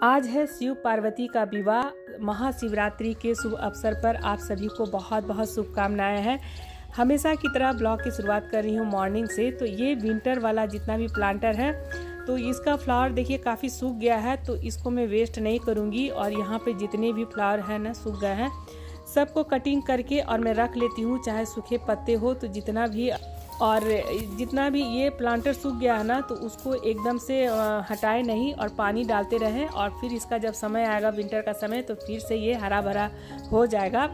आज है शिव पार्वती का विवाह। महाशिवरात्रि के शुभ अवसर पर आप सभी को बहुत बहुत शुभकामनाएं हैं। हमेशा की तरह ब्लॉग की शुरुआत कर रही हूँ मॉर्निंग से। तो ये विंटर वाला जितना भी प्लांटर है तो इसका फ्लावर देखिए काफ़ी सूख गया है, तो इसको मैं वेस्ट नहीं करूँगी। और यहाँ पे जितने भी फ्लावर हैं ना सूख गए हैं, सबको कटिंग करके और मैं रख लेती हूँ, चाहे सूखे पत्ते हो तो जितना भी ये प्लांटर सूख गया है ना तो उसको एकदम से हटाए नहीं और पानी डालते रहें। और फिर इसका जब समय आएगा विंटर का समय तो फिर से ये हरा भरा हो जाएगा।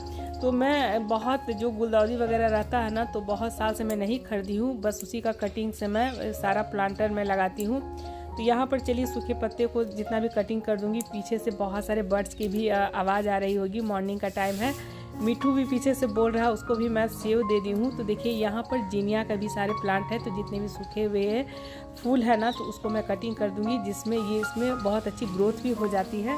तो मैं बहुत जो गुलदाउदी वगैरह रहता है ना तो बहुत साल से मैं नहीं खरीदी हूँ, बस उसी का कटिंग से मैं सारा प्लांटर में लगाती हूँ। तो यहाँ पर चलिए सूखे पत्ते को जितना भी कटिंग कर दूँगी। पीछे से बहुत सारे बर्ड्स की भी आवाज़ आ रही होगी, मॉर्निंग का टाइम है। मिठू भी पीछे से बोल रहा है, उसको भी मैं सेव दे दी हूँ। तो देखिए यहाँ पर जीनिया का भी सारे प्लांट है, तो जितने भी सूखे हुए फूल है ना तो उसको मैं कटिंग कर दूँगी, जिसमें इसमें बहुत अच्छी ग्रोथ भी हो जाती है।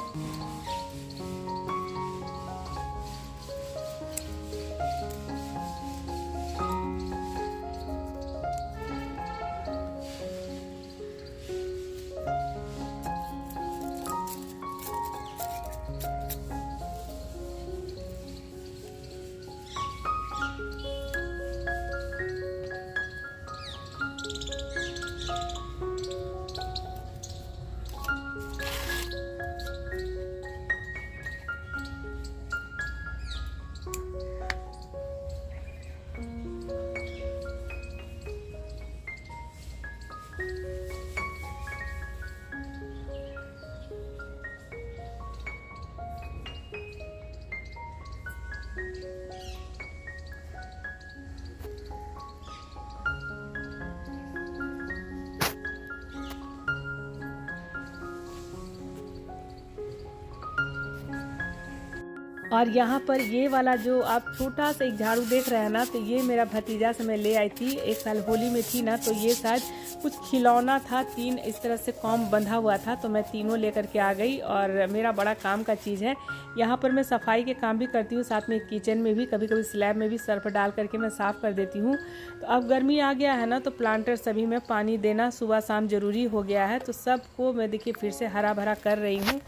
और यहाँ पर ये वाला जो आप छोटा सा एक झाड़ू देख रहे हैं ना, तो ये मेरा भतीजा से मैं ले आई थी। एक साल होली में थी ना, तो ये शायद कुछ खिलौना था, 3 इस तरह से कॉम बंधा हुआ था, तो मैं तीनों लेकर के आ गई। और मेरा बड़ा काम का चीज़ है। यहाँ पर मैं सफाई के काम भी करती हूँ, साथ में किचन में भी कभी कभी स्लैब में भी सर्फ डाल करके मैं साफ़ कर देती हूँ। तो अब गर्मी आ गया है ना, तो प्लांटर सभी में पानी देना सुबह शाम ज़रूरी हो गया है। तो सबको मैं देखिए फिर से हरा भरा कर रही हूँ।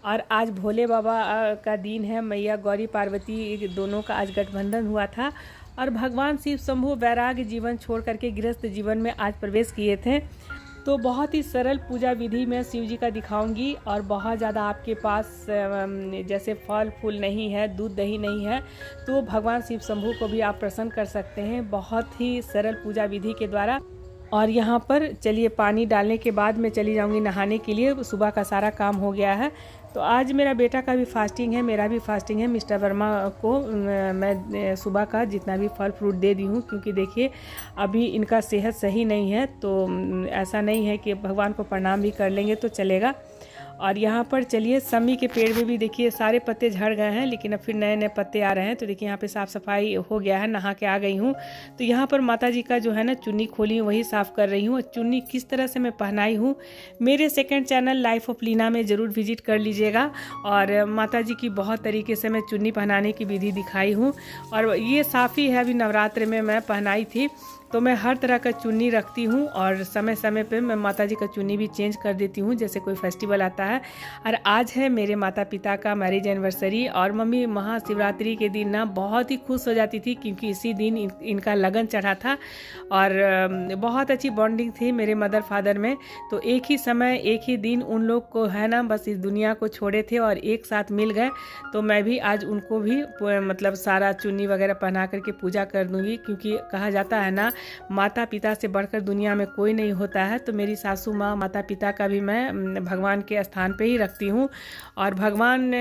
और आज भोले बाबा का दिन है, मैया गौरी पार्वती दोनों का आज गठबंधन हुआ था। और भगवान शिव शंभु वैराग्य जीवन छोड़ करके गृहस्थ जीवन में आज प्रवेश किए थे। तो बहुत ही सरल पूजा विधि मैं शिव जी का दिखाऊंगी। और बहुत ज़्यादा आपके पास जैसे फल फूल नहीं है, दूध दही नहीं है, तो भगवान शिव शंभु को भी आप प्रसन्न कर सकते हैं बहुत ही सरल पूजा विधि के द्वारा। और यहाँ पर चलिए पानी डालने के बाद मैं चली जाऊँगी नहाने के लिए। सुबह का सारा काम हो गया है। तो आज मेरा बेटा का भी फास्टिंग है, मेरा भी फास्टिंग है। मिस्टर वर्मा को मैं सुबह का जितना भी फल फ्रूट दे दी हूँ, क्योंकि देखिए अभी इनका सेहत सही नहीं है। तो ऐसा नहीं है कि भगवान को प्रणाम भी कर लेंगे तो चलेगा। और यहाँ पर चलिए समी के पेड़ में भी देखिए सारे पत्ते झड़ गए हैं, लेकिन अब फिर नए नए पत्ते आ रहे हैं। तो देखिए यहाँ पे साफ़ सफाई हो गया है, नहा के आ गई हूँ। तो यहाँ पर माता जी का जो है ना चुन्नी खोली वही साफ़ कर रही हूँ। और चुन्नी किस तरह से मैं पहनाई हूँ मेरे second channel life of Leena में ज़रूर विजिट कर लीजिएगा। और माता जी की बहुत तरीके से मैं चुन्नी पहनाने की विधि दिखाई हूँ। और ये साफ़ी है, अभी नवरात्र में मैं पहनाई थी। तो मैं हर तरह का चुन्नी रखती हूँ और समय समय पे मैं माता जी का चुन्नी भी चेंज कर देती हूँ, जैसे कोई फेस्टिवल आता है। और आज है मेरे माता पिता का मैरिज एनिवर्सरी। और मम्मी महाशिवरात्रि के दिन ना बहुत ही खुश हो जाती थी, क्योंकि इसी दिन इनका लगन चढ़ा था। और बहुत अच्छी बॉन्डिंग थी मेरे मदर फादर में। तो एक ही समय एक ही दिन उन लोग को है ना बस इस दुनिया को छोड़े थे और एक साथ मिल गए। तो मैं भी आज उनको भी मतलब सारा चुन्नी वगैरह पहना करके पूजा कर दूँगी, क्योंकि कहा जाता है ना माता पिता से बढ़कर दुनिया में कोई नहीं होता है। तो मेरी सासू माँ माता पिता का भी मैं भगवान के स्थान पे ही रखती हूँ। और भगवान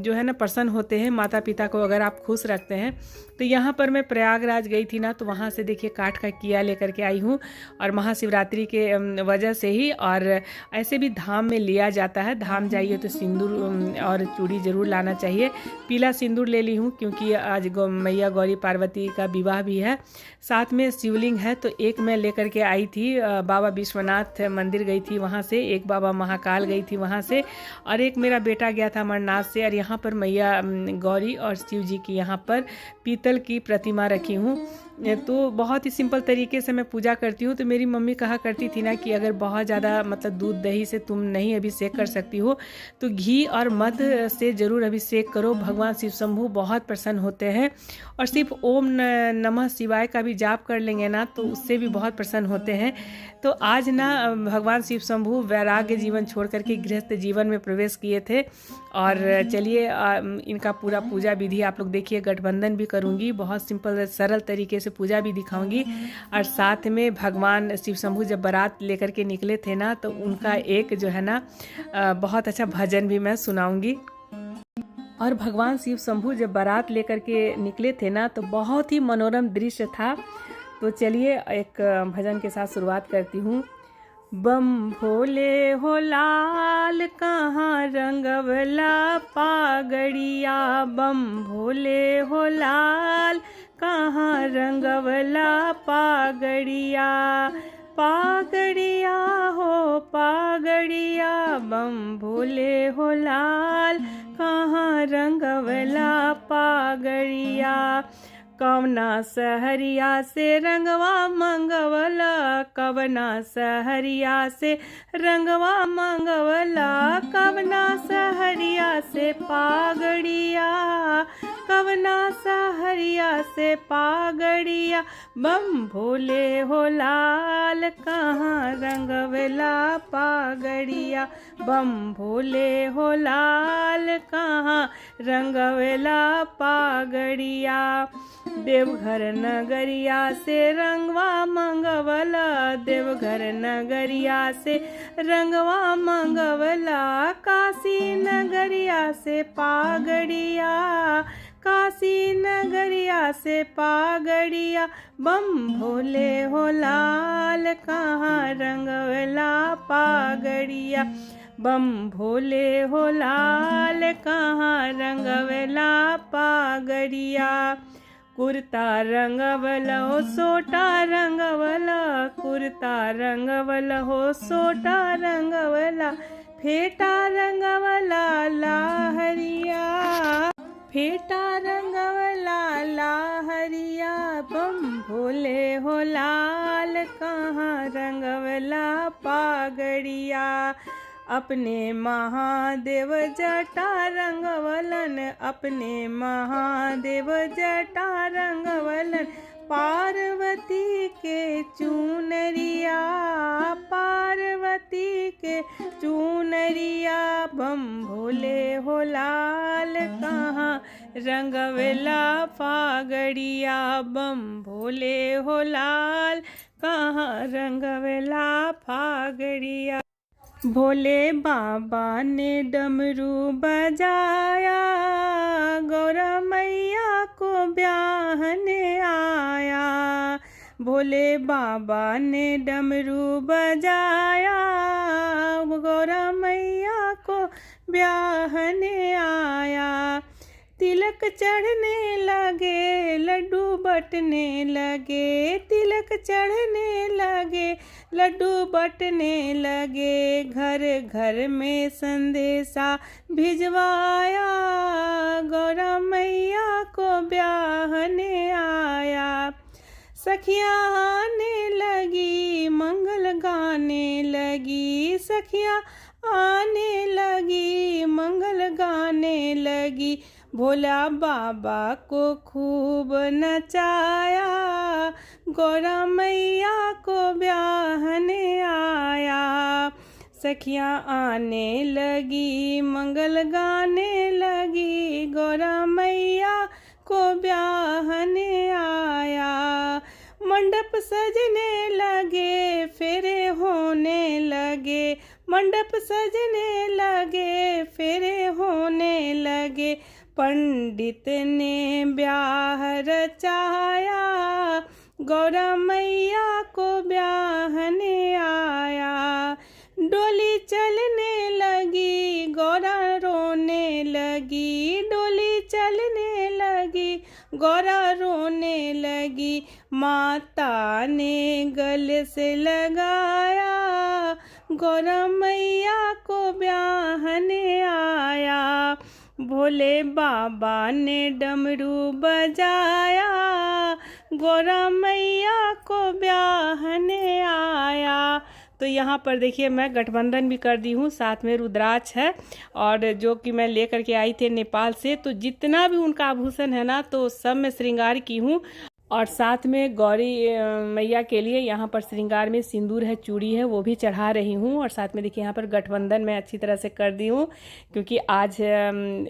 जो है ना प्रसन्न होते हैं माता पिता को अगर आप खुश रखते हैं। तो यहाँ पर मैं प्रयागराज गई थी ना, तो वहाँ से देखिए काठ का किया लेकर के आई हूँ। और महाशिवरात्रि के वजह से ही, और ऐसे भी धाम में लिया जाता है। धाम जाइए तो सिंदूर और चूड़ी ज़रूर लाना चाहिए। पीला सिंदूर ले ली हूँ, क्योंकि आज मैया गौरी पार्वती का विवाह भी है। साथ में शिवलिंग है, तो एक मैं लेकर के आई थी, बाबा विश्वनाथ मंदिर गई थी वहाँ से, एक बाबा महाकाल गई थी वहाँ से, और एक मेरा बेटा गया था अमरनाथ से। और यहाँ पर मैया गौरी और शिव जी की यहाँ पर पीतल की प्रतिमा रखी हूँ। तो बहुत ही सिंपल तरीके से मैं पूजा करती हूँ। तो मेरी मम्मी कहा करती थी ना कि अगर बहुत ज़्यादा मतलब दूध दही से तुम नहीं अभिषेक कर सकती हो तो घी और मध से ज़रूर अभिषेक करो, भगवान शिव शंभू बहुत प्रसन्न होते हैं। और सिर्फ ओम नमः शिवाय का भी जाप कर लेंगे ना तो उससे भी बहुत प्रसन्न होते हैं। तो आज ना भगवान शिव शंभू वैराग्य जीवन छोड़ करके गृहस्थ जीवन में प्रवेश किए थे। और चलिए इनका पूरा पूजा विधि आप लोग देखिए। गठबंधन भी करूँगी, बहुत सिंपल सरल तरीके से पूजा भी दिखाऊंगी। और साथ में भगवान शिव शंभू जब बारात लेकर के निकले थे ना तो उनका एक जो है ना बहुत अच्छा भजन भी मैं सुनाऊंगी। और भगवान शिव शंभू जब बारात लेकर के निकले थे ना तो बहुत ही मनोरम दृश्य था। तो चलिए एक भजन के साथ शुरुआत करती हूँ। बम भोले हो लाल कहाँ रंगवला पागड़िया, बम भोले हो लाल कहाँ रंगवला पागड़िया, पागड़िया हो पागड़िया, बम भोले हो लाल कहाँ रंगवला पागड़िया, कवना सहरिया से रंगवा मंगवला, कवना सहरिया से रंगवा मंगवला, कवना सहरिया से पागड़िया, कवना सहरिया से पागड़िया, बम भोले हो लाल कहाँ रंगवला पागड़िया, बम भोले हो लाल कहाँ रंगवला पागड़िया, देवघर नगरिया से रंगवा मंगवला, देवघर नगरिया से रंगवा मंगवला, काशी नगरिया से पागड़िया, काशी नगरिया से पागड़िया, बम भोले हो लाल कहाँ रंगवला पागड़िया, बम भोले हो लाल कहाँ रंगवला पागड़िया, कुर्ता रंगवला हो सोटा रंगवला, कुर्ता रंगवला हो सोटा रंगवला, फेटा रंगवला लाहरिया, फेटा रंगवला लाहरिया, बम भोले हो लाल कहाँ रंगवला पागड़िया, अपने महादेव जटा रंगवलन, अपने महादेव जटा रंगवलन, पार्वती के चूनरिया, पार्वती के चूनरिया, बम भोले हो लाल कहाँ रंगवला पागड़िया, बम भोले हो लाल कहाँ रंगवला पागड़िया, भोले बाबा ने डमरू बजाया, गौरा मैया को ब्याहने आया, भोले बाबा ने डमरू बजाया, गौरा मैया को ब्याहने आया, तिलक चढ़ने लगे लड्डू बटने लगे, तिलक चढ़ने लगे लड्डू बटने लगे, घर घर में संदेशा भिजवाया, गौरा मैया को ब्याहने आया, सखियाँ आने लगी मंगल गाने लगी, सखियाँ आने लगी मंगल गाने लगी, भोला बाबा को खूब नचाया, गौरा मैया को ब्याहने आया, सखियाँ आने लगी मंगल गाने लगी, गौरा मैया को ब्याहने आया, मंडप सजने लगे फेरे होने लगे, मंडप सजने लगे फेरे होने लगे, पंडित ने ब्याह रचाया, गौरा मैया को ब्याहने आया, डोली चलने लगी गौरा रोने लगी, डोली चलने लगी गौरा रोने लगी, माता ने गले से लगाया, गौरा मैया को ब्याहने आया, भोले बाबा ने डमरू बजाया, गोरा मैया को ब्याहने आया। तो यहाँ पर देखिए मैं गठबंधन भी कर दी हूँ, साथ में रुद्राक्ष है और जो कि मैं लेकर के आई थी नेपाल से। तो जितना भी उनका आभूषण है ना तो सब में श्रृंगार की हूँ। और साथ में गौरी मैया के लिए यहाँ पर श्रृंगार में सिंदूर है, चूड़ी है, वो भी चढ़ा रही हूँ। और साथ में देखिए यहाँ पर गठबंधन मैं अच्छी तरह से कर दी हूँ, क्योंकि आज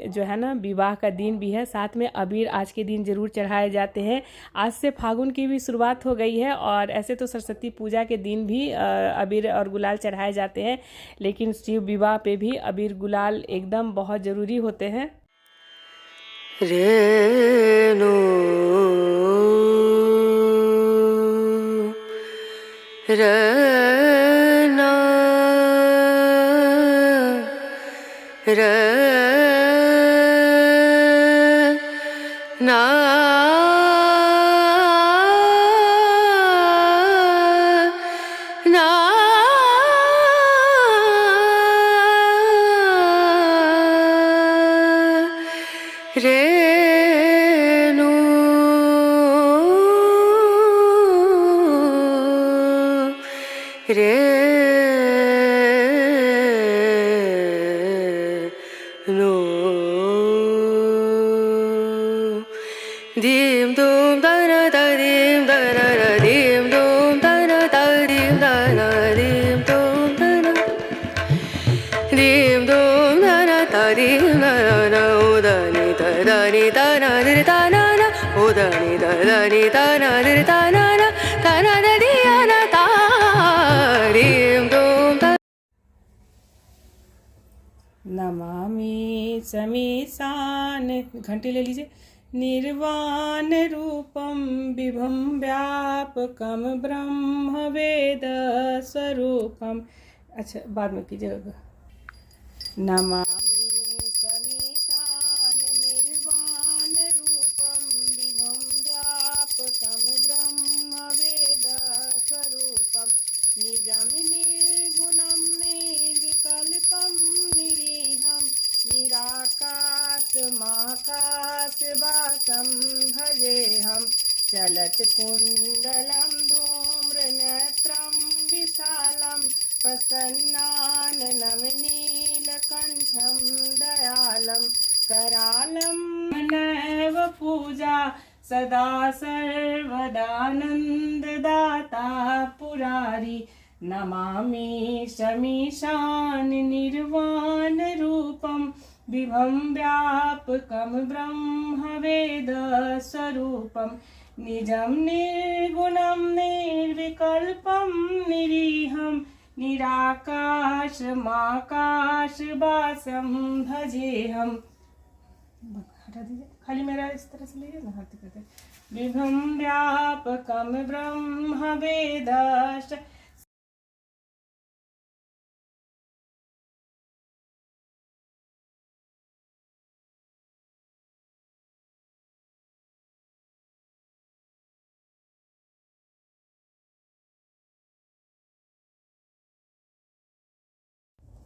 जो है ना विवाह का दिन भी है। साथ में अबीर आज के दिन जरूर चढ़ाए जाते हैं। आज से फागुन की भी शुरुआत हो गई है और ऐसे तो सरस्वती पूजा के दिन भी अबीर और गुलाल चढ़ाए जाते हैं, लेकिन शिव विवाह पे भी अबीर गुलाल एकदम बहुत ज़रूरी होते हैं। रेणु रना रना ना Renu Renu dim dum da na da dim da na da dim dum da na da dim da na dim dum da na dim dum da na da dim da na o da ni da na di da na na o da ni da di da na na da di na da dim dum da Namami समीशान, घंटे ले लीजिए, निर्वाण रूपम विभुम व्यापकम ब्रह्म वेद स्वरूपम। अच्छा बाद में कीजिएगा। नमामि समीशान निर्वाण रूपम विभुम व्यापकम ब्रह्म वेद स्वरूपम निजम निर्गुणम निर्विकल्पम निरीहम निराकाश महाकाश वासम भजेहम चलत कुंडलम धूम्र नेत्रम विशालम प्रसन्नाननम नीलकंठम दयालम करालम नैव पूजा सदा सर्वदानंददाता पुरारी। नमामि शमीशान निर्वाण रूपम विभुम व्यापकम ब्रह्म वेद स्वरूपम निजम निर्गुणम निर्विकल्पम निरीहम निराकाश माकाश वासम भजेहम। हटा दीजिए, खाली मेरा इस तरह से लीजिए ना, हाथ करते विभुम व्यापकम ब्रह्म वेद।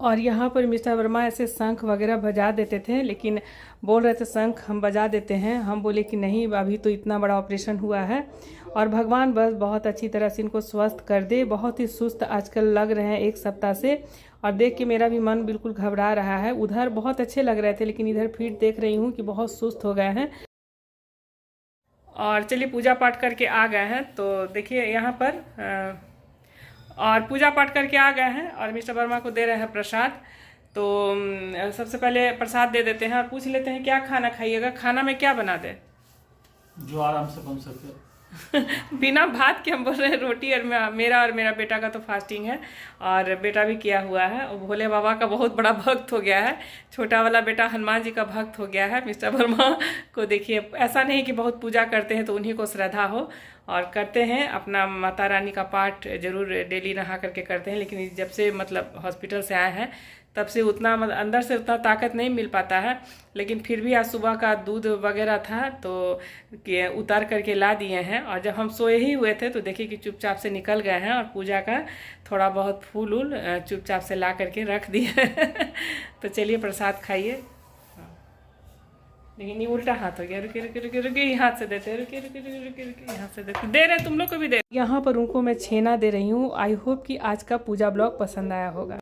और यहाँ पर मिस्टर वर्मा ऐसे शंख वगैरह बजा देते थे, लेकिन बोल रहे थे शंख हम बजा देते हैं। हम बोले कि नहीं, अभी तो इतना बड़ा ऑपरेशन हुआ है और भगवान बस बहुत अच्छी तरह से इनको स्वस्थ कर दे। बहुत ही सुस्त आजकल लग रहे हैं एक सप्ताह से, और देख के मेरा भी मन बिल्कुल घबरा रहा है। उधर बहुत अच्छे लग रहे थे, लेकिन इधर फिर देख रही हूँ कि बहुत सुस्त हो गए हैं। और चलिए पूजा पाठ करके आ गए हैं, तो देखिए यहाँ पर और पूजा पाठ करके आ गए हैं और मिस्टर वर्मा को दे रहे हैं प्रसाद। तो सबसे पहले प्रसाद दे देते हैं और पूछ लेते हैं क्या खाना खाइएगा, खाना में क्या बना दे जो आराम से बन सके। बिना भात के हम बोल रहे हैं रोटी। और मेरा बेटा का तो फास्टिंग है और बेटा भी किया हुआ है। और भोले बाबा का बहुत बड़ा भक्त हो गया है। छोटा वाला बेटा हनुमान जी का भक्त हो गया है। मिस्टर वर्मा को देखिए, ऐसा नहीं कि बहुत पूजा करते हैं तो उन्हीं को श्रद्धा हो, और करते हैं अपना माता रानी का पाठ जरूर डेली नहा करके करते हैं। लेकिन जब से मतलब हॉस्पिटल से आए हैं तब से उतना अंदर से उतना ताकत नहीं मिल पाता है। लेकिन फिर भी आज सुबह का दूध वगैरह था तो उतार करके ला दिए हैं। और जब हम सोए ही हुए थे तो देखिए कि चुपचाप से निकल गए हैं और पूजा का थोड़ा बहुत फूल उल चुपचाप से ला करके रख दिए। तो चलिए प्रसाद खाइए। लेकिन ये उल्टा हाथ हो गया। रुके रुके रुके रुके, ये हाथ से देते, रुके रुके रुके रुके रुके, यहाँ से देते, दे रहे तुम लोग को भी दे। यहाँ पर उनको मैं छेना दे रही हूँ। आई होप कि आज का पूजा ब्लॉग पसंद आया होगा।